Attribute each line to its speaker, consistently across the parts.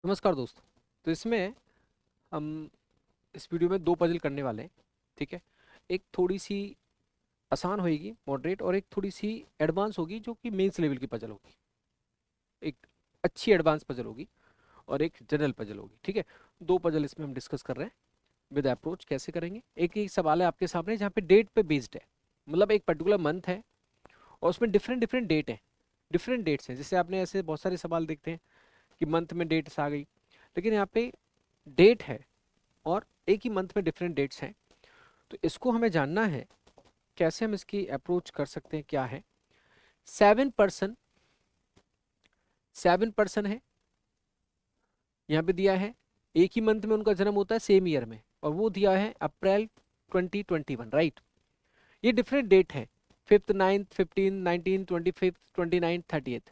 Speaker 1: नमस्कार दोस्तों। तो इसमें हम इस वीडियो में दो पजल करने वाले हैं। ठीक है, एक थोड़ी सी आसान होगी मॉडरेट, और एक थोड़ी सी एडवांस होगी जो कि मेंस लेवल की पजल होगी। एक अच्छी एडवांस पजल होगी और एक जनरल पजल होगी। ठीक है, दो पजल इसमें हम डिस्कस कर रहे हैं विद अप्रोच। कैसे करेंगे, एक एक सवाल है आपके सामने जहाँ पे डेट पे बेस्ड है, मतलब एक पर्टिकुलर मंथ है और उसमें डिफरेंट डिफरेंट डेट है, डिफरेंट डेट्स हैं। जैसे आपने ऐसे बहुत सारे सवाल देखते हैं कि मंथ में डेट्स आ गई, लेकिन यहाँ पे डेट है और एक ही मंथ में डिफरेंट डेट्स हैं। तो इसको हमें जानना है कैसे हम इसकी अप्रोच कर सकते हैं। क्या है, 7% 7% है यहाँ पे दिया है, एक ही मंथ में उनका जन्म होता है सेम ईयर में, और वो दिया है अप्रैल 2021, राइट। ये डिफरेंट डेट है, 5th 9th 15 19 25 29 30th।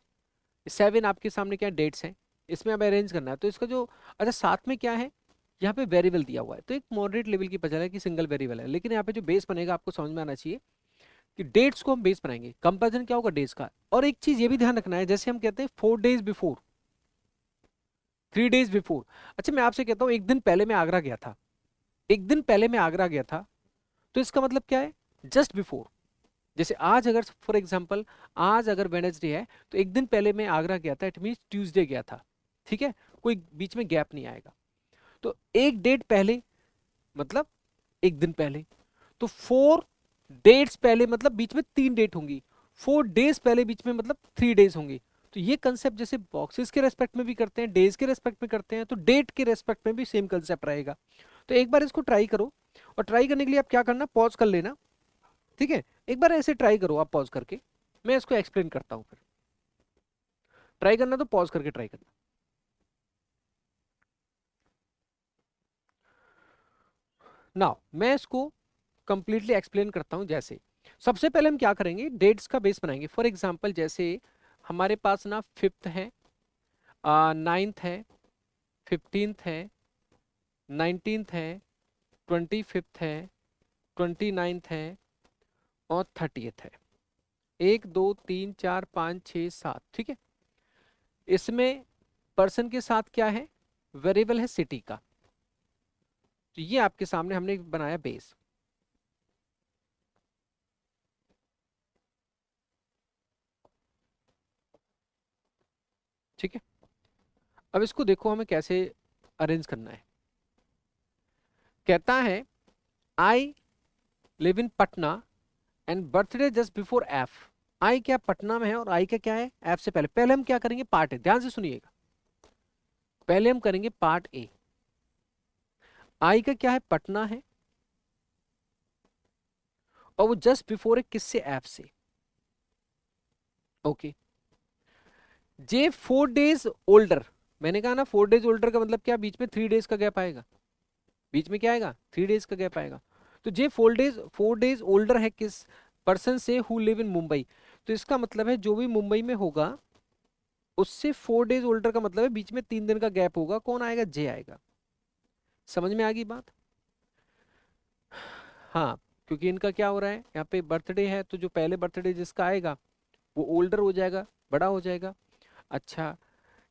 Speaker 1: 7 आपके सामने क्या डेट्स हैं, इसमें अब अरेंज करना है। तो इसका जो अच्छा साथ में क्या है, यहाँ पे वेरिएबल दिया हुआ है। तो एक मॉडरेट लेवल की पजल है कि सिंगल वेरिएबल है, लेकिन यहाँ पे जो बेस बनेगा आपको समझ में आना चाहिए कि डेट्स को हम बेस बनाएंगे। कंपैरिजन क्या होगा, डेज का। और एक चीज ये भी ध्यान रखना है, जैसे हम कहते हैं 4 days बिफोर, 3 days बिफोर। अच्छा मैं आपसे कहता हूँ एक दिन पहले मैं आगरा गया था, एक दिन पहले मैं आगरा गया था, तो इसका मतलब क्या है, जस्ट बिफोर। जैसे आज अगर फॉर एग्जाम्पल आज अगर वेडनेसडे है तो एक दिन पहले मैं आगरा गया था, इट मीन ट्यूसडे गया था। ठीक है, कोई बीच में गैप नहीं आएगा। तो एक डेट पहले मतलब एक दिन पहले, तो 4 dates पहले मतलब बीच में 3 डेट होंगी, 4 days पहले बीच में मतलब 3 days होंगी। तो ये कंसेप्ट जैसे बॉक्सेस के रेस्पेक्ट में भी करते हैं, डेज के रेस्पेक्ट में करते हैं, तो डेट के रेस्पेक्ट में भी सेम कंसेप्ट रहेगा। तो एक बार इसको ट्राई करो, और ट्राई करने के लिए आप क्या करना, पॉज कर लेना। ठीक है, एक बार ऐसे ट्राई करो आप पॉज करके, मैं इसको एक्सप्लेन करता हूं फिर। ट्राई करना तो पॉज करके ट्राई करना। नाउ मैं इसको कंप्लीटली एक्सप्लेन करता हूं। जैसे सबसे पहले हम क्या करेंगे, डेट्स का बेस बनाएंगे। फॉर एग्जांपल जैसे हमारे पास ना 5th है, 9th है, 15th है, 19th है, 25th है, 29th है और 30th है। 1 2 3 4 5 6 7। ठीक है, इसमें पर्सन के साथ क्या है, वेरिएबल है सिटी का। तो ये आपके सामने हमने बनाया बेस। ठीक है, अब इसको देखो हमें कैसे अरेंज करना है। कहता है I live in Patna and birthday just before F. I क्या पटना में है और आई का क्या है, एफ से पहले। पहले हम क्या करेंगे, पार्ट ए, ध्यान से सुनिएगा। पहले हम करेंगे पार्ट ए। आई का क्या है, पटना है, और वो जस्ट बिफोर है किससे, एफ से। ओके, जे 4 days ओल्डर। मैंने कहा ना 4 days ओल्डर का मतलब क्या, बीच में 3 days का गैप आएगा, बीच में क्या आएगा, 3 days का गैप आएगा। तो जे 4 days ओल्डर है किस पर्सन से, हु लिव इन मुंबई। तो इसका मतलब है जो भी मुंबई में होगा उससे 4 days ओल्डर का मतलब है बीच में 3 दिन का गैप होगा। कौन आएगा, जे आएगा। समझ में आ गई बात। हाँ, क्योंकि इनका क्या हो रहा है, यहाँ पे बर्थडे है, तो जो पहले बर्थडे जिसका आएगा वो ओल्डर हो जाएगा, बड़ा हो जाएगा। अच्छा,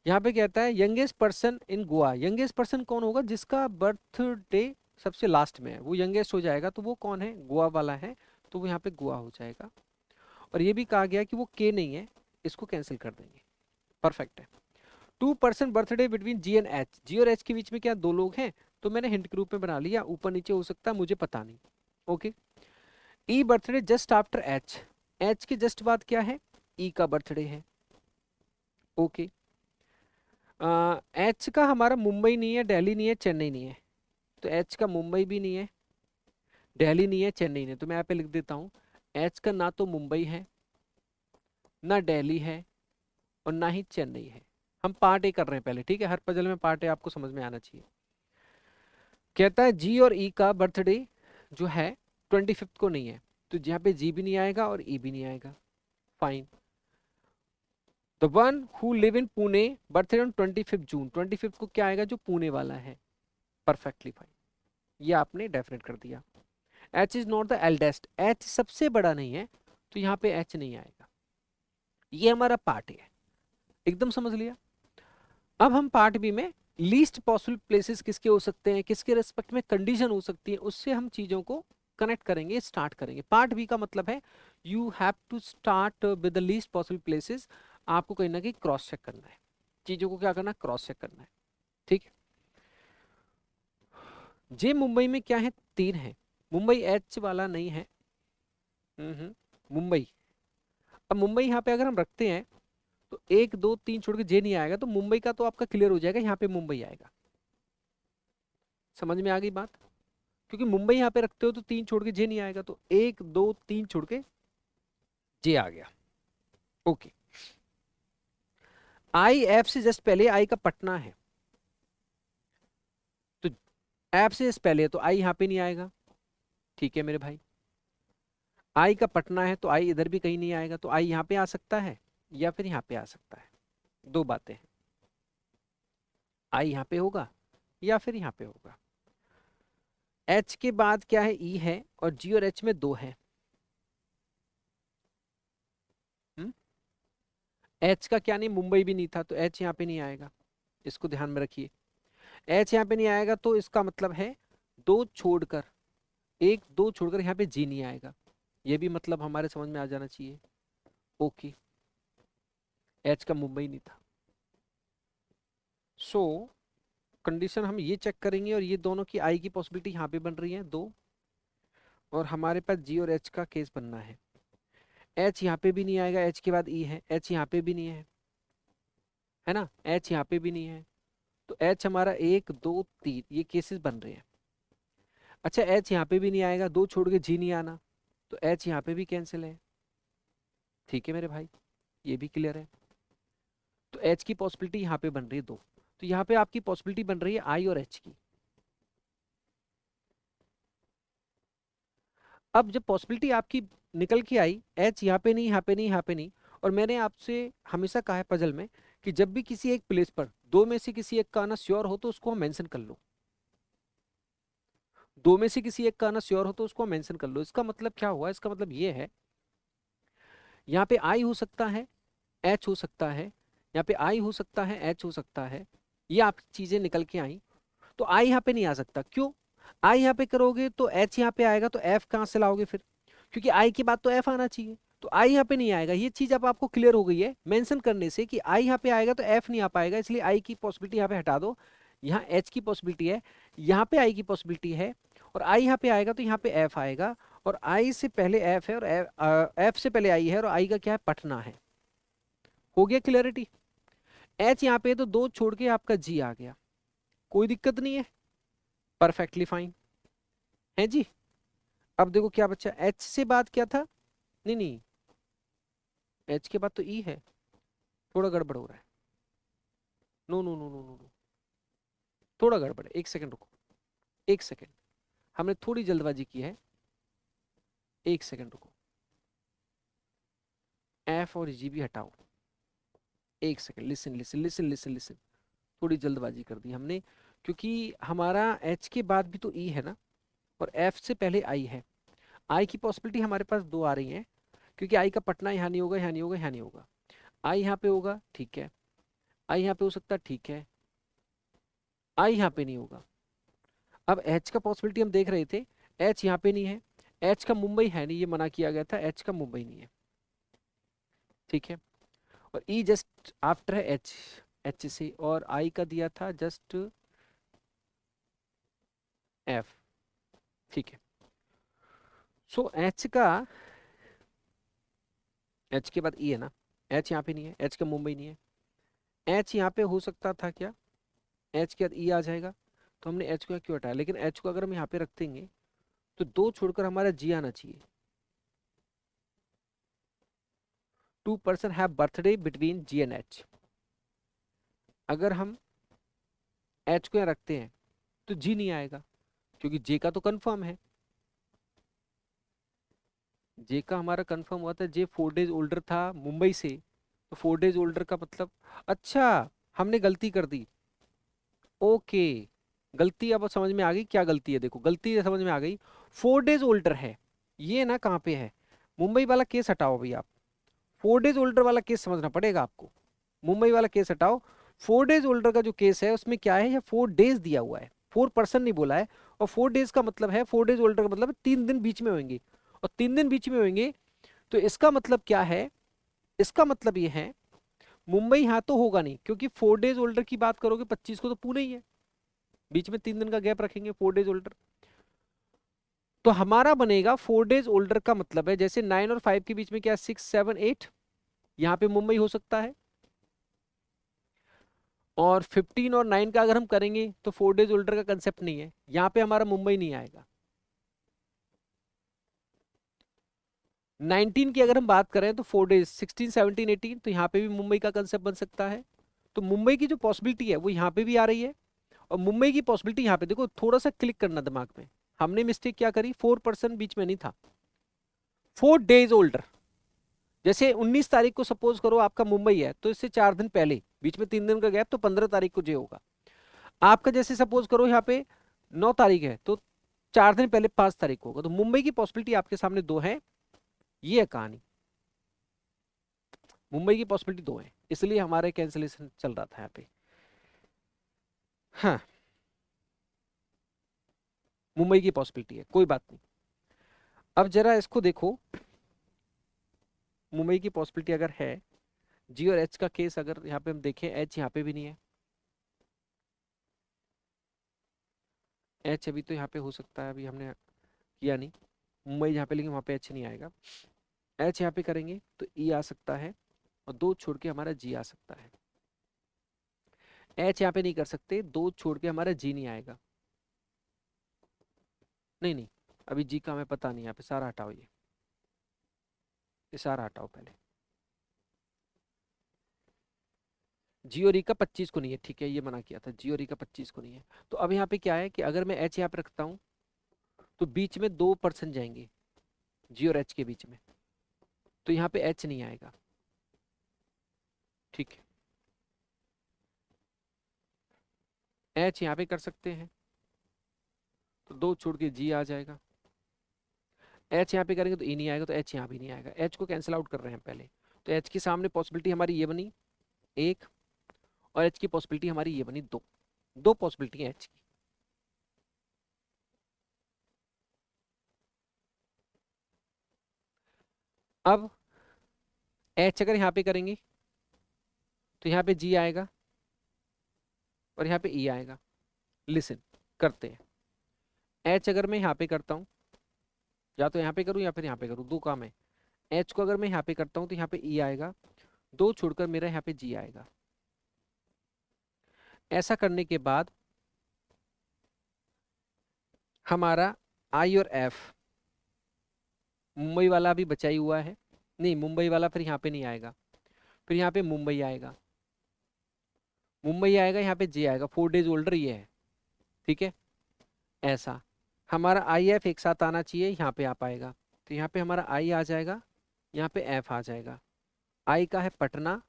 Speaker 1: यहाँ पे कहता है youngest person in Goa. Youngest person कौन होगा, जिसका बर्थडे सबसे लास्ट में है, वो यंगेस्ट हो जाएगा। तो वो कौन है, गोवा वाला है, तो वो यहाँ पे गोवा हो जाएगा। और ये भी कहा गया कि वो के नहीं है, इसको कैंसिल कर देंगे। परफेक्ट है। 2% birthday between G and H. G और एच के बीच में क्या, दो लोग हैं, तो मैंने हिंट के रूप में बना लिया, ऊपर नीचे हो सकता है, मुझे पता नहीं। Okay, E birthday just after H. H के जस्ट बाद क्या है, ई का बर्थडे है। ओके, एच का हमारा मुंबई नहीं है, दिल्ली नहीं है, चेन्नई नहीं है। तो एच का मुंबई भी नहीं है, दिल्ली नहीं है, चेन्नई नहीं। तो मैं यहाँ पे लिख देता हूँ, एच का ना तो मुंबई है, ना दिल्ली है, और ना ही चेन्नई है। हम पार्ट ए कर रहे हैं पहले, ठीक है, हर पजल में पार्ट ए आपको समझ में आना चाहिए। कहता है जी और ई का बर्थडे जो है 25th को नहीं है, तो यहाँ पे जी भी नहीं आएगा और ई भी नहीं आएगा। Fine. The one who live in Pune birthday on 25th June. 25th को क्या आएगा, जो पुणे वाला है। परफेक्टली फाइन, ये आपने डेफिनेट कर दिया। H is not the eldest, H सबसे बड़ा नहीं है, तो यहाँ पे एच नहीं आएगा। ये हमारा पार्ट है, एकदम समझ लिया। अब हम पार्ट बी में लीस्ट पॉसिबल प्लेसेस किसके हो सकते हैं, किसके रेस्पेक्ट में कंडीशन हो सकती है, उससे हम चीजों को कनेक्ट करेंगे, स्टार्ट करेंगे। पार्ट बी का मतलब है you have to start with the least possible places. आपको कहीं ना कहीं क्रॉस चेक करना है, चीजों को क्या करना है, क्रॉस चेक करना है। ठीक है। जे मुंबई में क्या है, 3 है। मुंबई एच वाला नहीं है। मुंबई, अब मुंबई यहाँ पे अगर हम रखते हैं तो 1 2 3 छोड़ के जे नहीं आएगा, तो मुंबई का तो आपका क्लियर हो जाएगा, यहाँ पे मुंबई आएगा। समझ में आ गई बात? क्योंकि मुंबई यहाँ पे रखते हो तो 3 छोड़ के जे नहीं आएगा, तो 1 2 3 छोड़ के जे आ गया। ओके। आई एफ से जस्ट पहले आई का पटना है, तो एफ से जस्ट पहले है तो आई यहाँ पे नहीं आएगा। ठीक है मेरे भाई, आई का पटना है तो आई इधर भी कहीं नहीं आएगा, तो आई यहाँ पे आ सकता है या फिर यहाँ पे आ सकता है। दो बातें हैं, आई यहाँ पे होगा या फिर यहाँ पे होगा। एच के बाद क्या है, ई है, और जी और एच में 2 है। एच का क्या नहीं, मुंबई भी नहीं था, तो एच यहाँ पे नहीं आएगा, इसको ध्यान में रखिए। एच यहाँ पे नहीं आएगा तो इसका मतलब है 2 छोड़कर, 1 2 छोड़कर यहाँ पे जी नहीं आएगा। ये भी मतलब हमारे समझ में आ जाना चाहिए। ओके, एच का मुंबई नहीं था। सो कंडीशन हम ये चेक करेंगे, और ये दोनों की आई की पॉसिबिलिटी यहाँ पे बन रही है 2, और हमारे पास जी और एच का केस बनना है। एच यहाँ पे भी नहीं आएगा, एच के बाद ई है, एच यहाँ पे भी नहीं है ना, एच यहाँ पे भी नहीं है, तो एच हमारा 1 2 3 ये केसेस बन रहे हैं। अच्छा, एच यहाँ पे भी नहीं आएगा, 2 छोड़ के जी नहीं आना, तो एच यहाँ पे भी कैंसिल है। ठीक है मेरे भाई, ये भी क्लियर है। तो एच की पॉसिबिलिटी यहाँ पे बन रही है 2, तो यहाँ पे आपकी पॉसिबिलिटी बन रही है आई और एच की। अब जब पॉसिबिलिटी आपकी निकल के आई, एच यहाँ पे नहीं, यहाँ पे नहीं, यहाँ पे नहीं, और मैंने आपसे हमेशा कहा है पजल में कि जब भी किसी एक प्लेस पर 2 में से किसी एक का आना श्योर हो तो उसको हम मेंशन कर लो। 2 में से किसी एक का आना श्योर हो तो उसको मेंशन कर लो। इसका मतलब क्या हुआ, इसका मतलब ये है यहाँ पे आई हो सकता है, एच हो सकता है, यहाँ पे आई हो सकता है, एच हो सकता है, ये आप चीजें निकल के आई। तो आई यहाँ पे नहीं आ सकता, क्यों? आई यहाँ पे करोगे तो एच यहाँ पे आएगा, तो एफ कहाँ से लाओगे फिर, क्योंकि आई के बाद तो एफ आना चाहिए, तो आई यहाँ पे नहीं आएगा। ये चीज अब आपको क्लियर हो गई है मेंशन करने से कि आई यहाँ पे आएगा तो एफ नहीं आ पाएगा, इसलिए आई की पॉसिबिलिटी यहाँ पे हटा दो। यहाँ एच की पॉसिबिलिटी है, यहाँ पे आई की पॉसिबिलिटी है, और आई यहाँ पे आएगा तो यहाँ पे एफ आएगा, और आई से पहले एफ है, और एफ से पहले आई है, और आई का क्या है, पटना है। हो गया क्लियरिटी? एच यहाँ पे है तो 2 छोड़ के आपका जी आ गया, कोई दिक्कत नहीं है, परफेक्टली फाइन है जी। अब देखो क्या बच्चा, एच से बाद क्या था, नहीं नहीं, एच के बाद तो ई है, थोड़ा गड़बड़ हो रहा है। No no no no no no, थोड़ा गड़बड़ है, 1 सेकंड रुको, 1 सेकंड, हमने थोड़ी जल्दबाजी की है, 1 सेकंड रुको, एफ और जी भी हटाओ, 1 second, listen listen listen listen listen, थोड़ी जल्दबाजी कर दी हमने, क्योंकि हमारा एच के बाद भी तो ई है ना, और एफ से पहले आई है। आई की पॉसिबिलिटी हमारे पास 2 आ रही है, क्योंकि आई का पटना यहाँ नहीं होगा, यहाँ नहीं होगा, यहाँ नहीं होगा, आई यहाँ पे होगा, ठीक है, आई यहाँ पे हो सकता है, ठीक है, आई यहाँ पे नहीं होगा। अब एच का पॉसिबिलिटी हम देख रहे थे, एच यहाँ पे नहीं है, एच का मुंबई है नहीं, ये मना किया गया था, एच का मुंबई नहीं है, ठीक है, और ई जस्ट आफ्टर है एच, एच से, और आई का दिया था जस्ट एफ, ठीक है। सो एच का, एच के बाद ई है ना, एच यहाँ पे नहीं है, एच का मुंबई नहीं है, एच यहाँ पे हो सकता था क्या, एच के बाद ई आ जाएगा, तो हमने एच को क्यों हटाया, लेकिन एच को अगर हम यहाँ पे रख देंगे तो 2 छोड़कर हमारा जी आना चाहिए। 2 person have birthday between G and H, अगर हम एच को यहाँ रखते हैं तो जी नहीं आएगा, क्योंकि जे का तो कंफर्म है, जे का हमारा कंफर्म हुआ था, जे 4 डेज ओल्डर था मुंबई से, तो 4 डेज ओल्डर का मतलब, अच्छा हमने गलती कर दी, ओके, गलती अब समझ में आ गई, क्या गलती है, देखो गलती समझ में आ गई। 4 डेज ओल्डर है, ये ना कहाँ पे है, मुंबई वाला केस हटाओ भाई आप, 4 डेज ओल्डर वाला केस समझना पड़ेगा आपको, मुंबई वाला केस हटाओ, 4 डेज ओल्डर का जो केस है उसमें क्या है, 4 डेज दिया हुआ है, 4% नहीं बोला है। और 4 डेज का मतलब है, 4 डेज ओल्डर का मतलब है 3 दिन बीच में होंगे, और 3 दिन बीच में होंगे। तो इसका मतलब क्या है, इसका मतलब ये है मुंबई यहाँ तो होगा नहीं, क्योंकि 4 डेज ओल्डर की बात करोगे 25 को तो पुणे ही है, बीच में 3 दिन का गैप रखेंगे 4 डेज ओल्डर। तो हमारा बनेगा 4 डेज ओल्डर का मतलब है जैसे 9 और 5 के बीच में क्या 6 7 8, यहाँ पे मुंबई हो सकता है। और 15 और 9 का अगर हम करेंगे तो 4 डेज ओल्डर का कंसेप्ट नहीं है, यहाँ पे हमारा मुंबई नहीं आएगा। 19 की अगर हम बात करें तो 4 डेज 16 17 18, तो यहाँ पे भी मुंबई का कंसेप्ट बन सकता है। तो मुंबई की जो पॉसिबिलिटी है वो यहाँ पे भी आ रही है, और मुंबई की पॉसिबिलिटी यहाँ पे देखो, थोड़ा सा क्लिक करना दिमाग में। हमने मिस्टेक क्या करी, 4% बीच में नहीं था, 4 डेज ओल्डर। जैसे 19 तारीख को सपोज करो आपका मुंबई है, तो इससे 4 दिन पहले, बीच में 3 दिन का गैप, तो 15 तारीख को जे होगा। आपका जैसे सपोज करो यहाँ पे 9 तारीख है, तो 4 दिन पहले 5 तारीख को होगा। तो मुंबई की पॉसिबिलिटी आपके सामने 2 है, ये है कहानी। मुंबई की पॉसिबिलिटी 2 है, इसलिए हमारे कैंसिलेशन चल रहा था यहाँ पे। हाँ, मुंबई की पॉसिबिलिटी है, कोई बात नहीं। अब जरा इसको देखो, मुंबई की पॉसिबिलिटी अगर है, जी और एच का केस अगर यहाँ पे हम देखें, एच यहाँ पे भी नहीं है, एच अभी तो यहाँ पे हो सकता है, अभी हमने किया नहीं मुंबई यहाँ पे, लेकिन वहाँ पे एच नहीं आएगा। एच यहाँ पे करेंगे तो ई आ सकता है, और 2 छोड़ के हमारा जी आ सकता है। एच यहाँ पे नहीं कर सकते, 2 छोड़ के हमारा जी नहीं आएगा। नहीं नहीं, अभी जी का हमें पता नहीं, यहाँ पे सारा हटाओ, ये सारा हटाओ पहले। जी और ई का 25 को नहीं है, ठीक है, ये मना किया था, जी और ई का 25 को नहीं है। तो अब यहाँ पे क्या है कि अगर मैं एच यहाँ पे रखता हूँ तो बीच में 2% जाएंगे, जी और एच के बीच में, तो यहाँ पे एच नहीं आएगा, ठीक है। एच यहाँ पे कर सकते हैं, तो 2 छोड़ के जी आ जाएगा। एच यहाँ पे करेंगे तो ई नहीं आएगा, तो एच यहाँ भी नहीं आएगा, एच को कैंसिल आउट कर रहे हैं पहले। तो एच के सामने पॉसिबिलिटी हमारी ये बनी 1, और एच की पॉसिबिलिटी हमारी ये बनी 2, 2 पॉसिबिलिटी है एच की। अब एच अगर यहाँ पे करेंगे तो यहाँ पे जी आएगा, और यहाँ पे ई आएगा। लिसन करते हैं, एच अगर मैं यहाँ पे करता हूँ, या तो यहाँ पे करूँ या फिर यहाँ पे करूँ, 2 काम है। एच को अगर मैं यहाँ पे करता हूँ तो यहाँ पे ई आएगा, 2 छोड़कर मेरा यहाँ पे जी आएगा। ऐसा करने के बाद हमारा आई और एफ, मुंबई वाला भी बचा ही हुआ है, नहीं मुंबई वाला फिर यहाँ पे नहीं आएगा, फिर यहाँ पे मुंबई आएगा, मुंबई आएगा, यहाँ पे जे आएगा, 4 डेज ओल्डर ये है, ठीक है। ऐसा हमारा आई एफ एक साथ आना चाहिए, यहाँ पे आ पाएगा, तो यहाँ पे हमारा आई आ जाएगा, यहाँ पे एफ आ जाएगा। आई का है पटना,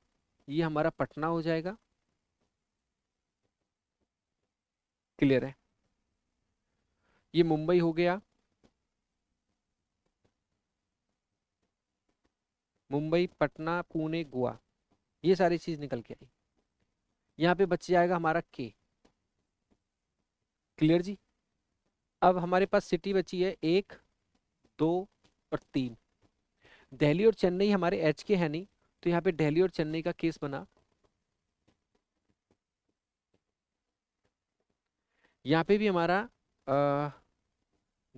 Speaker 1: ये हमारा पटना हो जाएगा, क्लियर है। ये मुंबई हो गया, मुंबई पटना पुणे गोवा, ये सारी चीज निकल के आई। यहाँ पे बच जाएगा हमारा के, क्लियर जी। अब हमारे पास सिटी बची है 1 2 और 3। दिल्ली और चेन्नई हमारे एच के है नहीं, तो यहाँ पे दिल्ली और चेन्नई का केस बना, यहाँ पे भी हमारा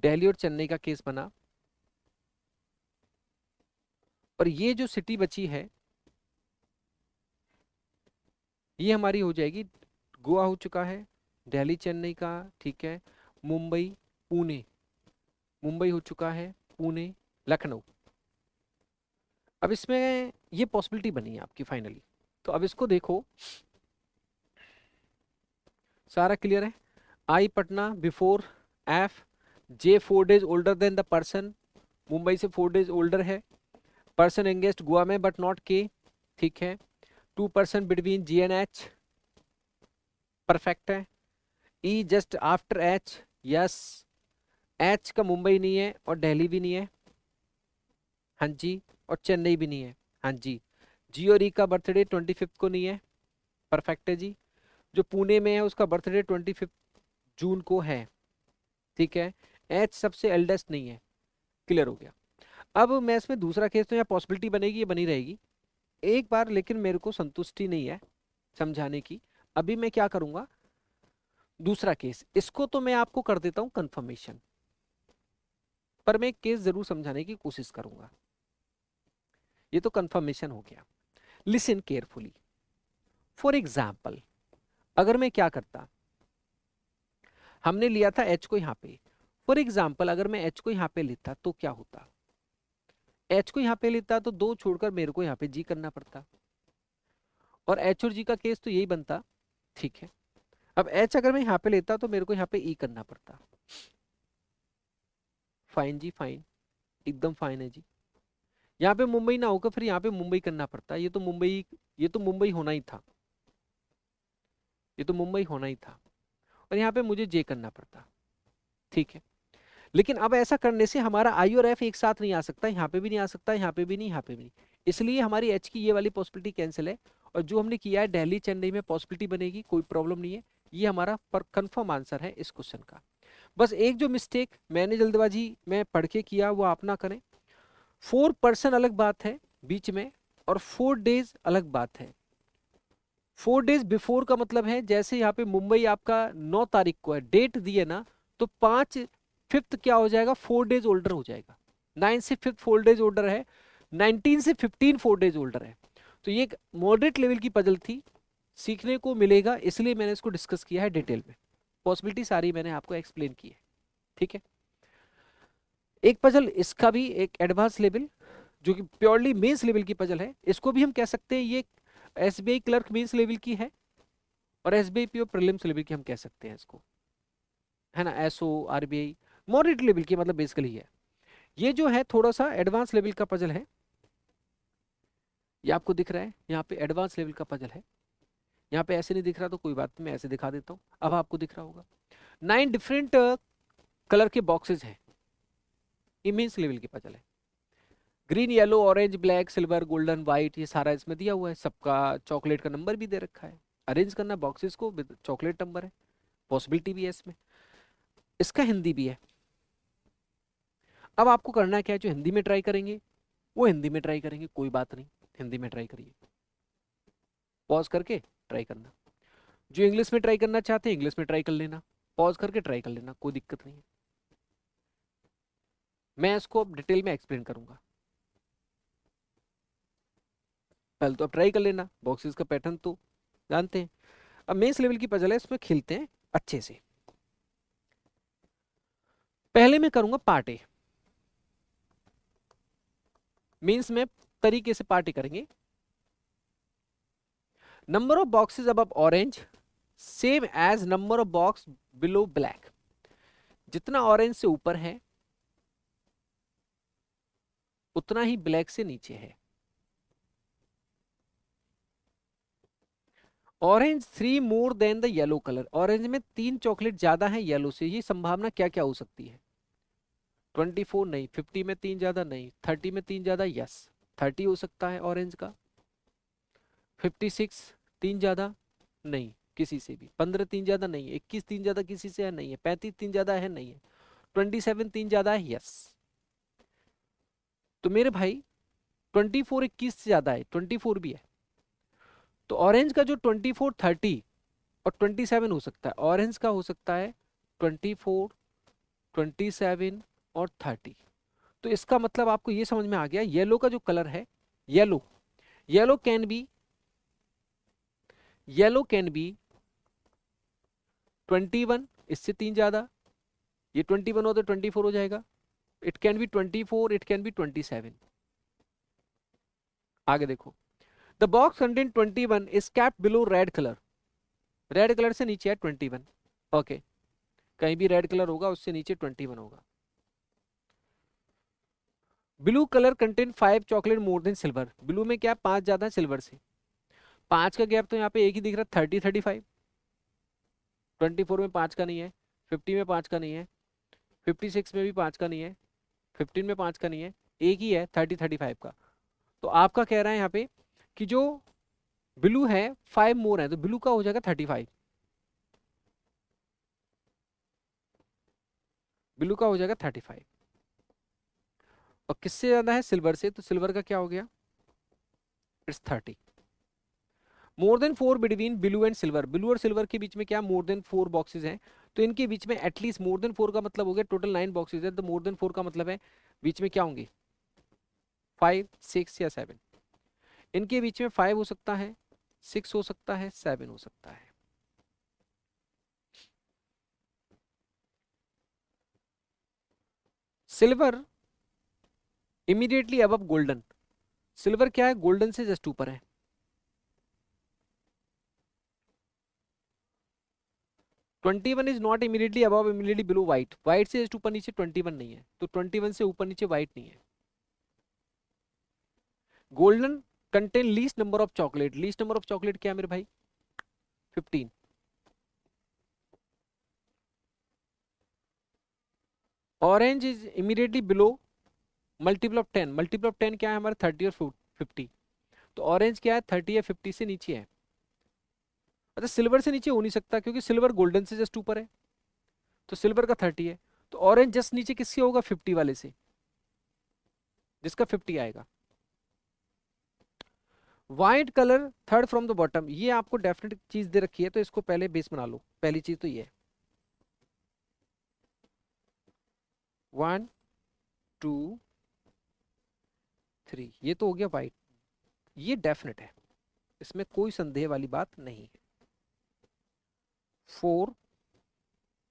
Speaker 1: दिल्ली और चेन्नई का केस बना। और ये जो सिटी बची है ये हमारी हो जाएगी, गोवा हो चुका है, दिल्ली चेन्नई का, ठीक है, मुंबई पुणे, मुंबई हो चुका है, पुणे लखनऊ। अब इसमें ये पॉसिबिलिटी बनी है आपकी फाइनली। तो अब इसको देखो, सारा क्लियर है। I Patna before F, J 4 days older than the person, Mumbai से 4 डेज ओल्डर है, पर्सन एंगेज्ड गोवा में बट नॉट के, ठीक है। 2% between G and H, perfect है। E just after H, yes. H का मुंबई नहीं है और दिल्ली भी नहीं है, हाँ जी, और चेन्नई भी नहीं है, हाँ जी। जी और ई का बर्थडे 25 को नहीं है, परफेक्ट है जी। जो पुणे में है उसका बर्थडे 25 जून को है, ठीक है। एच सबसे एल्डेस्ट नहीं है, क्लियर हो गया। अब मैं इसमें दूसरा केस, तो यहाँ पॉसिबिलिटी बनेगी, ये बनी रहेगी एक बार, लेकिन मेरे को संतुष्टि नहीं है समझाने की। अभी मैं क्या करूंगा, दूसरा केस, इसको तो मैं आपको कर देता हूं कंफर्मेशन, पर मैं एक केस जरूर समझाने की कोशिश करूंगा। ये तो कंफर्मेशन हो गया। Listen carefully. फॉर एग्जाम्पल, अगर मैं क्या करता, हमने लिया था एच को यहाँ पे, फॉर एग्जाम्पल अगर मैं एच को यहाँ पे लेता तो क्या होता, एच को यहाँ पे लेता तो दो छोड़कर मेरे को यहाँ पे जी करना पड़ता, और एच और जी का केस तो यही बनता, ठीक है। अब एच अगर मैं यहाँ पे लेता तो मेरे को यहाँ पे ई करना पड़ता। फाइन जी, फाइन, एकदम फाइन है जी। यहाँ पे मुंबई ना होकर फिर यहाँ पे मुंबई करना पड़ता, ये तो मुंबई, ये तो मुंबई होना ही था, ये तो मुंबई होना ही था, और यहाँ पे मुझे जे करना पड़ता, ठीक है। लेकिन अब ऐसा करने से हमारा आई और एफ एक साथ नहीं आ सकता, यहाँ पे भी नहीं आ सकता, यहाँ पे भी नहीं, यहाँ पे भी नहीं, इसलिए हमारी एच की ये वाली पॉसिबिलिटी कैंसिल है, और जो हमने किया है दिल्ली चेन्नई में पॉसिबिलिटी बनेगी, कोई प्रॉब्लम नहीं है। ये हमारा पर कंफर्म आंसर है इस क्वेश्चन का। बस एक जो मिस्टेक मैंने जल्दबाजी में पढ़ के किया वो आप ना करें। 4% अलग बात है बीच में, और 4 डेज अलग बात है। 4 डेज बिफोर का मतलब है जैसे यहाँ पे मुंबई आपका 9 तारीख को है, डेट दी है ना, तो 5/5 क्या हो जाएगा, 4 डेज ओल्डर हो जाएगा। 9 से 5 4 डेज ओल्डर है, 19 से 15 4 डेज ओल्डर है। तो ये एक मॉडरेट लेवल की पजल थी, सीखने को मिलेगा, इसलिए मैंने इसको डिस्कस किया है डिटेल में। पॉसिबिलिटी सारी मैंने आपको एक्सप्लेन की है, ठीक है। एक पजल इसका भी एक एडवांस लेवल, जो कि प्योरली मेंस लेवल की पजल है, इसको भी हम कह सकते हैं ये एसबीआई क्लर्क मेंस लेवल की है, और एसबीआई पीओ प्रीलिम्स लेवल की हम कह सकते हैं इसको, है ना। एसओ आरबीआई मॉडरेट लेवल की मतलब बेसिकली है। ये जो है थोड़ा सा एडवांस लेवल का पजल है, ये आपको दिख रहा है, यहाँ पे एडवांस लेवल का पजल है। यहाँ पे ऐसे नहीं दिख रहा तो कोई बात नहीं, मैं ऐसे दिखा देता हूँ, अब आपको दिख रहा होगा। 9 डिफरेंट कलर के बॉक्सेस हैं, इमेंस लेवल की पजल है। Green, yellow, orange, black, silver, golden, white, ये सारा इसमें दिया हुआ है, सबका चॉकलेट का नंबर भी दे रखा है। अरेंज करना बॉक्सेस को विद चॉकलेट नंबर है, पॉसिबिलिटी भी है इसमें। इसका हिंदी भी है। अब आपको करना क्या है, जो हिंदी में ट्राई करेंगे वो हिंदी में ट्राई करेंगे, कोई बात नहीं, हिंदी में ट्राई करिए, पॉज करके ट्राई करना। जो इंग्लिश में ट्राई करना चाहते हैं इंग्लिश में ट्राई कर लेना, पॉज करके ट्राई कर लेना, कोई दिक्कत नहीं है। मैं इसको अब डिटेल में एक्सप्लेन करूंगा, पहले तो अब ट्राई कर लेना, बॉक्सेस का पैटर्न तो जानते हैं। अब मेंस लेवल की पजल है, इसमें खिलते हैं अच्छे से। पहले मैं करूंगा पार्ट ए, मीन्स में तरीके से पार्टी करेंगे। नंबर ऑफ बॉक्सेस अब orange same as number of box below black, जितना ऑरेंज से ऊपर है उतना ही ब्लैक से नीचे है। Orange 3 more than the yellow colour, orange में 3 चॉकलेट ज्यादा है येलो से, ये संभावना क्या क्या हो सकती है। 24 नहीं, 50 में 3 ज्यादा नहीं, 30 में 3 ज्यादा, यस 30 हो सकता है ऑरेंज का। 56 3 ज्यादा नहीं किसी से भी, 15 3 ज्यादा नहीं है, 21 3 ज्यादा किसी से है नहीं है, 35 3 ज्यादा है नहीं है, 27 3 ज्यादा है, यस। तो मेरे भाई 24 21 से ज्यादा है, 24 भी है, तो ऑरेंज का जो 24 30 और 27 हो सकता है, ऑरेंज का हो सकता है 24 27 और 30। तो इसका मतलब आपको ये समझ में आ गया, येलो का जो कलर है, yellow, yellow can be, yellow can be 21, इससे 3 ज्यादा, ये 21 हो तो 24 हो जाएगा, it can be 24, it can be 27। आगे देखो, the box contain 21 is capped below red colour, red colour से नीचे है 21, ओके, कहीं भी रेड कलर होगा उससे नीचे 21 होगा। Blue colour contain 5 chocolate more than silver, blue में क्या 5 ज्यादा है सिल्वर से, 5 का गैप तो यहाँ पे एक ही दिख रहा है 30 35, 24 में 5 का नहीं है, 50 में 5 का नहीं है, 56 में भी 5 का नहीं है, 15 में 5 का नहीं है, एक ही है 30 35 का। तो आपका कह रहा है यहाँ पे कि जो ब्लू है 5 मोर है, तो ब्लू का हो जाएगा 35, ब्लू का हो जाएगा 35। और किससे ज्यादा है? सिल्वर से, तो सिल्वर का क्या हो गया? It's 30। More than 4 between blue and silver, blue और सिल्वर के बीच में क्या मोर देन 4 बॉक्सेस हैं, तो इनके बीच में एटलीस्ट मोर देन 4 का मतलब हो गया टोटल 9 बॉक्सेस है, तो मोर देन 4 का मतलब है बीच में क्या होंगे? 5, 6 या 7। इनके बीच में 5 हो सकता है, 6 हो सकता है, 7 हो सकता है। सिल्वर इमीडिएटली अब गोल्डन, सिल्वर क्या है? गोल्डन से जस्ट ऊपर है। Twenty one is not immediately above immediately below white, white से जस्ट ऊपर नीचे 21 नहीं है, तो 21 से ऊपर नीचे व्हाइट नहीं है। Golden contain least number of chocolate, least number of chocolate क्या है मेरे भाई? 15। Orange is immediately below multiple of 10, multiple of 10 क्या है हमारे? 30 और 50, तो ऑरेंज क्या है? 30 या 50 से नीचे है। अच्छा सिल्वर से नीचे हो नहीं सकता क्योंकि सिल्वर गोल्डन से जस्ट ऊपर है, तो सिल्वर का 30 है, तो ऑरेंज जस्ट नीचे किससे होगा? 50 वाले से, जिसका 50 आएगा। White colour third from the bottom, ये आपको डेफिनेट चीज दे रखी है, तो इसको पहले बेस बना लो। पहली चीज तो ये है 1 2 3, ये तो हो गया व्हाइट, ये डेफिनेट है, इसमें कोई संदेह वाली बात नहीं है। 4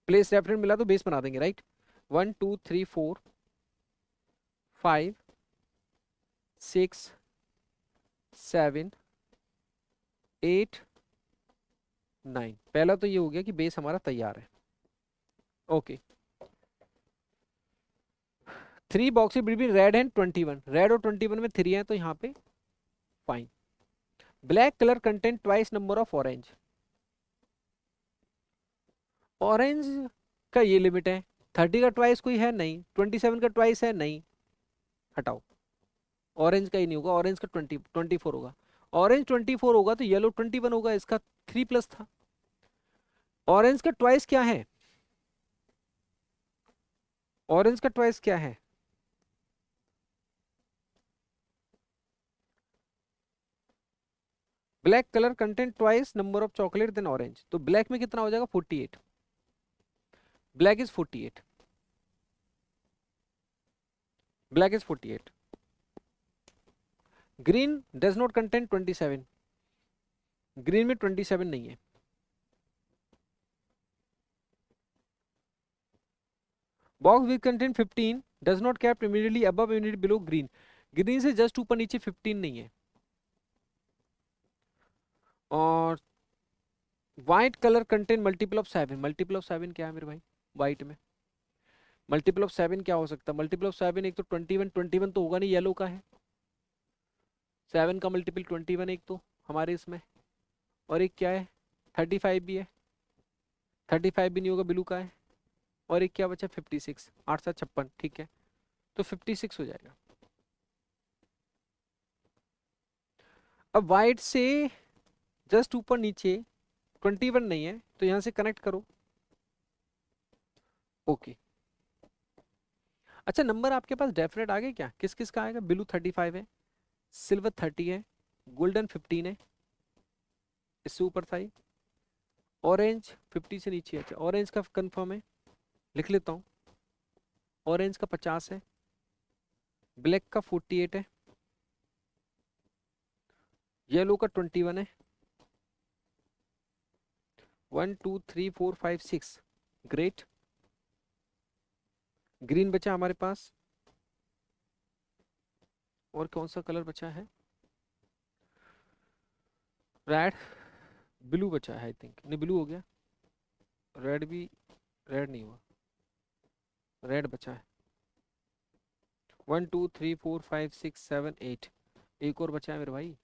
Speaker 1: प्लेस डेफिनेट मिला तो बेस बना देंगे, राइट? 1 2 3 4 5 6 7 8 9, पहला तो ये हो गया कि बेस हमारा तैयार है। Okay, 3 boxes between red and 21, red और 21 में 3 है, तो यहाँ पे fine. Black colour content twice number of orange, orange का ये लिमिट है। 30 का ट्वाइस कोई है नहीं, 27 का ट्वाइस है नहीं, हटाओ। ऑरेंज का ही नहीं होगा, ऑरेंज का 24 होगा। ऑरेंज 24 होगा तो येलो 21 होगा, इसका 3 प्लस था। ऑरेंज का ट्वाइस क्या है? ऑरेंज का ट्वाइस क्या है? Black colour content twice number of chocolate than orange, तो ब्लैक में कितना हो जाएगा? 48, black is 48, black is 48। Green does not content 27, green में 27 नहीं है। Box with content 15 does not cap immediately above immediately below green, green से just ऊपर नीचे 15 नहीं है। और white colour content multiple of 7, multiple of 7 क्या है मेरे भाई? व्हाइट में मल्टीपल ऑफ 7 क्या हो सकता है? मल्टीपल ऑफ 7 एक तो 21, 21 तो होगा नहीं, येलो का है। 7 का मल्टीपल 21 एक तो हमारे इसमें, और एक क्या है? 35 भी है, 35 भी नहीं होगा, ब्लू का है। और एक क्या बचा? 56, 8 7 56, ठीक है, तो 56 हो जाएगा। अब व्हाइट से जस्ट ऊपर नीचे 21 नहीं है, तो यहां से कनेक्ट करो। ओके, अच्छा नंबर आपके पास डेफिनेट आ गए क्या? किस किस का आएगा? ब्लू 35 है, सिल्वर 30 है, गोल्डन 15 है, इससे ऊपर था ये। ऑरेंज 50 से नीचे है, अच्छा ऑरेंज का कंफर्म है, लिख लेता हूँ। ऑरेंज का 50 है, ब्लैक का 48 है, येलो का 21 है। 1 2 3 4 5 6, ग्रेट। ग्रीन बचा हमारे पास, और कौन सा कलर बचा है? रेड, ब्लू बचा है आई थिंक, नहीं ब्लू हो गया, रेड भी, रेड नहीं हुआ, रेड बचा है। 1 2 3 4 5 6 7 8, एक और बचा है मेरे भाई।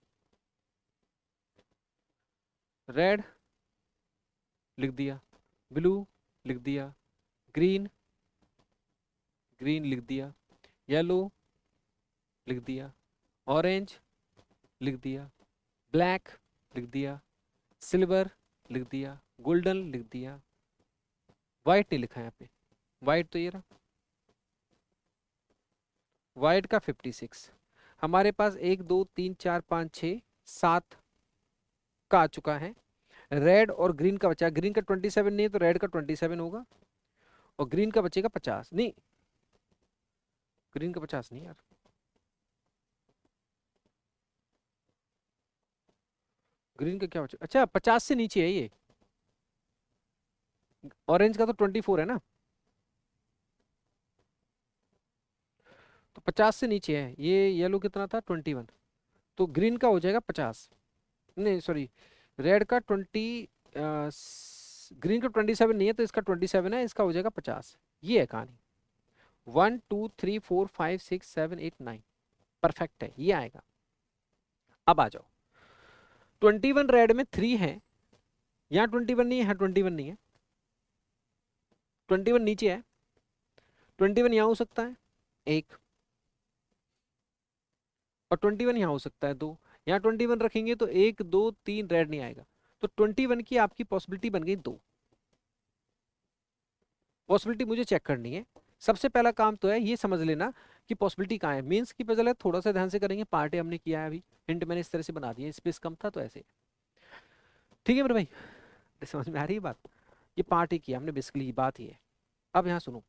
Speaker 1: रेड लिख दिया, ब्लू लिख दिया, ग्रीन, ग्रीन लिख दिया, येलो लिख दिया, ऑरेंज लिख दिया, ब्लैक लिख दिया, सिल्वर लिख दिया, गोल्डन लिख दिया, वाइट नहीं लिखा यहाँ पे, वाइट तो ये रहा, वाइट का 56। हमारे पास 1 2 3 4 5 6 7 का आ चुका है। रेड और ग्रीन का बचा, ग्रीन का 27 नहीं है तो रेड का 27 होगा, और ग्रीन का बचेगा 50, नहीं ग्रीन का 50 नहीं यार, ग्रीन का क्या बचा, अच्छा 50 से नीचे है ये, ऑरेंज का तो 24 है ना, तो 50 से नीचे है, ये येलो कितना था 21, तो ग्रीन का हो जाएगा 50, नहीं सॉरी, रेड का 20, ग्रीन का 27 नहीं है तो इसका 27 है, इसका हो जाएगा 50। ये है कहानी, 1 2 3 4 5 6 7 8 9, परफेक्ट है, ये आएगा। अब आ जाओ, 21 रेड में 3 है, यहाँ 21 नहीं है, यहाँ 21 नहीं है, 21 नीचे है, 21 यहाँ हो सकता है एक, और 21 यहाँ हो सकता है दो, यहाँ 21 रखेंगे तो 1 2 3 रेड नहीं आएगा, तो 21 की आपकी पॉसिबिलिटी बन गई 2। पॉसिबिलिटी मुझे चेक करनी है, सबसे पहला काम तो है ये समझ लेना कि पॉसिबिलिटी कहाँ है, मीन्स की पजल है, थोड़ा सा ध्यान से करेंगे, पार्टी हमने किया है अभी, हिंट मैंने इस तरह से बना दिया, स्पेस कम था तो ऐसे, ठीक है मेरे भाई, समझ में आ रही है बात, ये पार्टी किया हमने बेसिकली, बात ही है। अब यहाँ सुनो,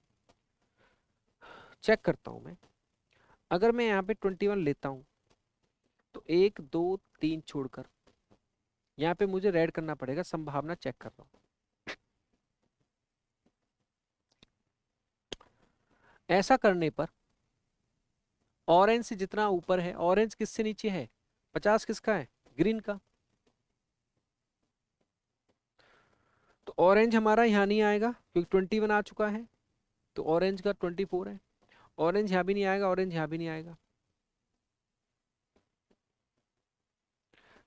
Speaker 1: चेक करता हूँ मैं, अगर मैं यहाँ पे 21 लेता हूँ तो 1 2 3 छोड़कर यहाँ पे मुझे रेड करना पड़ेगा, संभावना चेक कर रहा हूँ, ऐसा करने पर ऑरेंज से जितना ऊपर है, ऑरेंज किससे नीचे है, 50 किसका है, ग्रीन का, तो ऑरेंज हमारा यहाँ नहीं आएगा क्योंकि 21 आ चुका है, तो ऑरेंज का 24 है, ऑरेंज यहाँ भी नहीं आएगा, ऑरेंज यहाँ भी नहीं आएगा,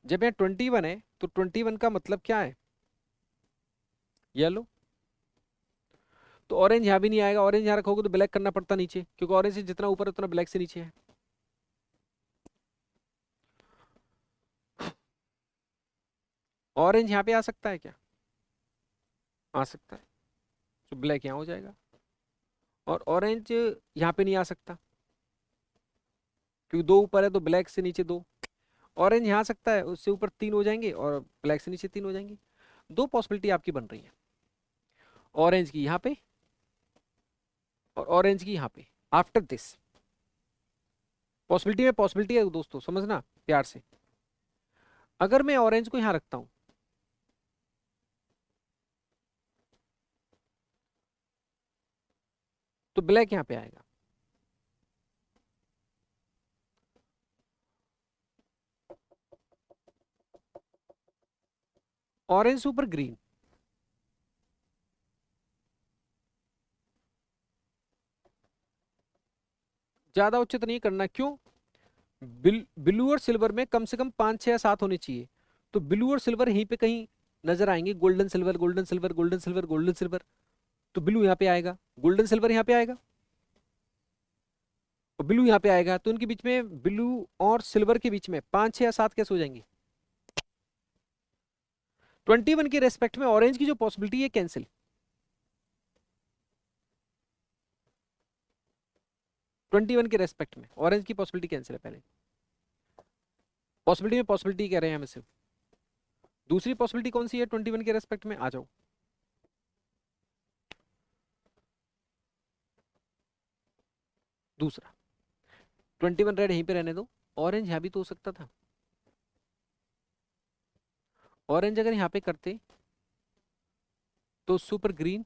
Speaker 1: जब यहाँ 21 है तो 21 का मतलब क्या है, येलो, तो ऑरेंज यहाँ भी नहीं आएगा, ऑरेंज यहाँ रखोगे तो ब्लैक करना पड़ता नीचे, क्योंकि ऑरेंज से जितना ऊपर है उतना ब्लैक से नीचे है, ऑरेंज यहाँ पे आ सकता है क्या, आ सकता है, तो ब्लैक यहाँ हो जाएगा, और ऑरेंज यहाँ पे नहीं आ सकता क्योंकि 2 ऊपर है तो ब्लैक से नीचे 2, ऑरेंज यहाँ आ सकता है, उससे ऊपर 3 हो जाएंगे और ब्लैक से नीचे 3 हो जाएंगे, 2 पॉसिबिलिटी आपकी बन रही है, ऑरेंज की यहाँ पे और ऑरेंज की यहाँ पे, आफ्टर दिस पॉसिबिलिटी में पॉसिबिलिटी है दोस्तों, समझना प्यार से, अगर मैं ऑरेंज को यहाँ रखता हूँ तो ब्लैक यहाँ पे आएगा, ऑरेंज से ऊपर ग्रीन, ज्यादा उचित नहीं करना, क्यों, ब्लू और सिल्वर में कम से कम 5 6 या 7 होने चाहिए, तो ब्लू और सिल्वर यहीं पे कहीं नजर आएंगे, golden silver golden silver golden silver golden silver, तो ब्लू यहाँ पे आएगा, गोल्डन सिल्वर यहाँ पे आएगा, और ब्लू यहाँ पे आएगा, तो उनके बीच में, ब्लू और सिल्वर के बीच में 5 6 या 7 कैसे हो जाएंगी, 21 के रेस्पेक्ट में ऑरेंज की जो पॉसिबिलिटी है कैंसिल, 21 के रेस्पेक्ट में ऑरेंज की पॉसिबिलिटी कैंसिल है, पहले पॉसिबिलिटी में पॉसिबिलिटी कह रहे हैं हमें सिर्फ, दूसरी पॉसिबिलिटी कौन सी है 21 के रेस्पेक्ट में, आ जाओ, दूसरा 21 रेड यहीं पे रहने दो, ऑरेंज यहाँ भी तो हो सकता था, ऑरेंज अगर यहाँ पे करते तो सुपर ग्रीन,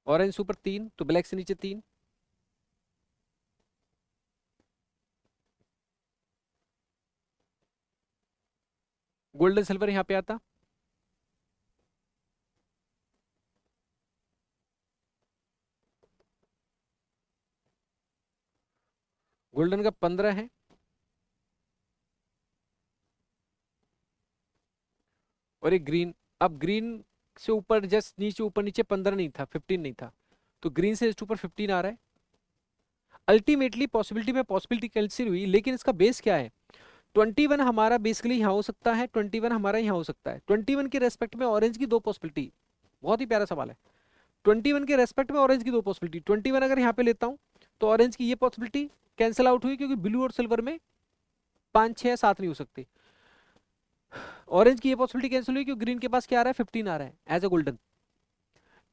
Speaker 1: ऑरेंज सुपर 3 तो ब्लैक से नीचे 3, गोल्डन सिल्वर यहाँ पे आता, गोल्डन का 15 है, और एक ग्रीन, अब ग्रीन से ऊपर जस्ट नीचे ऊपर नीचे 15 नहीं था, 15 नहीं था, तो ग्रीन से ऊपर 15 आ रहा है, अल्टीमेटली पॉसिबिलिटी में पॉसिबिलिटी कैंसिल हुई, लेकिन इसका बेस क्या है? 21 हमारा बेसिकली यहाँ हो सकता है, 21 हमारा यहाँ हो सकता है। 21 के रेस्पेक्ट में ऑरेंज की दो पॉसिबिलिटी, बहुत ही प्यारा सवाल है। 21 के रेस्पेक्ट में ऑरेंज की दो पॉसिबिलिटी, 21 अगर यहाँ पे लेता हूँ तो ऑरेंज की ये पॉसिबिलिटी कैंसिल आउट हुई, क्योंकि ब्लू और सिल्वर में 5 6 7 नहीं हो सकते। ऑरेंज की ये पॉसिबिलिटी कैंसिल हुई क्योंकि ग्रीन के पास क्या आ रहा है, 15 आ रहा है एज अ गोल्डन,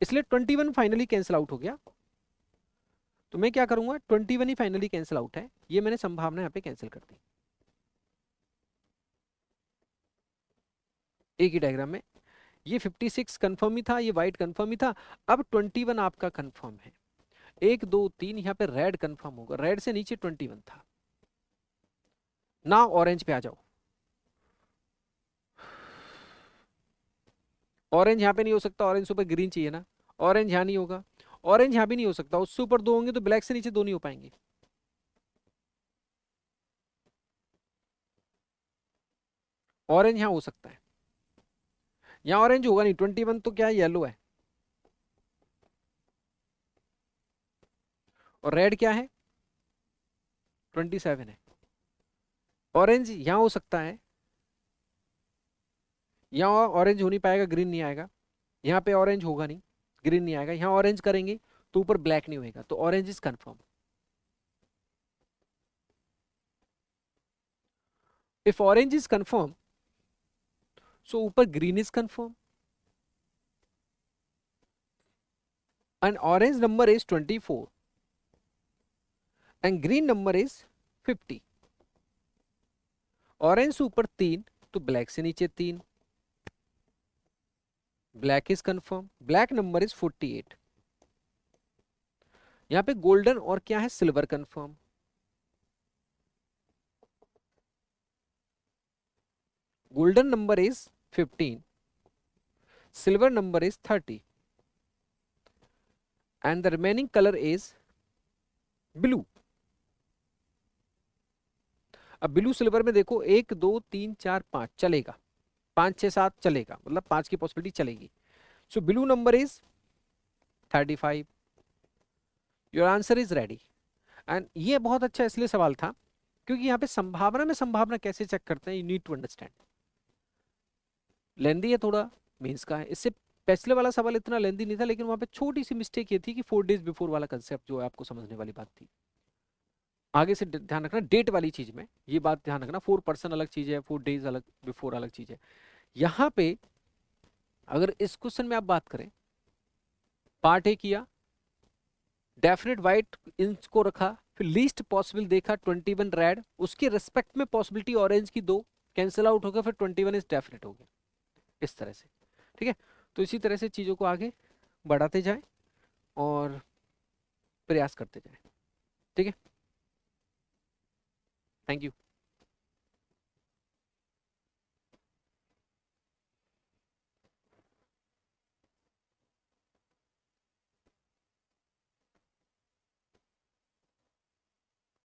Speaker 1: इसलिए 21 फाइनली कैंसिल आउट हो गया। तो मैं क्या करूंगा, 21 ही फाइनली कैंसिल आउट है, ये मैंने संभावना यहाँ पे कैंसिल कर दी एक ही डायग्राम में। ये 56 कंफर्म ही था, ये व्हाइट कंफर्म ही था। अब 21 आपका कंफर्म है। 1 2 3 यहाँ पे रेड कंफर्म होगा, रेड से नीचे 21 था ना। ऑरेंज पे आ जाओ, ऑरेंज यहाँ पे नहीं हो सकता, ऑरेंज से ऊपर ग्रीन चाहिए ना, ऑरेंज यहाँ नहीं होगा, ऑरेंज यहाँ भी नहीं हो सकता, उससे ऊपर दो होंगे तो ब्लैक से नीचे दो नहीं हो पाएंगे। ऑरेंज यहाँ हो सकता है, यहाँ ऑरेंज होगा नहीं, 21 तो क्या है, येलो है, और रेड क्या है, 27 है। ऑरेंज यहाँ हो सकता है, यहाँ ऑरेंज हो नहीं पाएगा, ग्रीन नहीं आएगा, यहाँ पे ऑरेंज होगा नहीं, ग्रीन नहीं आएगा, यहाँ ऑरेंज करेंगे तो ऊपर ब्लैक नहीं होएगा, तो orange is confirm. If orange is confirm so ऊपर green is confirm, and orange number is 24 and green number is 50। Orange से ऊपर 3 तो ब्लैक से नीचे 3, black is confirm, black number is 48। यहां पे गोल्डन और क्या है, silver confirm, golden number is 15, silver number is 30 and the remaining colour is blue. अब ब्लू सिल्वर में देखो 1 2 3 4 5 चलेगा, 5 6 7 चलेगा, मतलब 5 की पॉसिबिलिटी चलेगी। सो blue number is 35, your answer is ready. And ये बहुत अच्छा इसलिए सवाल था क्योंकि यहाँ पे संभावना में संभावना कैसे चेक करते हैं, यू नीड टू अंडरस्टैंड। लेंदी है थोड़ा, मीन्स का है, इससे पिछले वाला सवाल इतना लेंदी नहीं था, लेकिन वहां पे छोटी सी मिस्टेक ये थी कि 4 days बिफोर वाला कंसेप्ट जो है आपको समझने वाली बात थी। आगे से ध्यान रखना डेट वाली चीज में, ये बात ध्यान रखना, 4% अलग चीज है, 4 days अलग बिफोर अलग चीज है। यहाँ पे अगर इस क्वेश्चन में आप बात करें, पार्ट ए किया, डेफिनेट वाइट इनको रखा, फिर लीस्ट पॉसिबल देखा 21 रेड, उसके रिस्पेक्ट में पॉसिबिलिटी ऑरेंज की दो कैंसिल आउट हो गया, फिर 21 इज डेफिनेट हो गया, इस तरह से। ठीक है, तो इसी तरह से चीज़ों को आगे बढ़ाते जाएं और प्रयास करते जाएं। ठीक है, थैंक यू।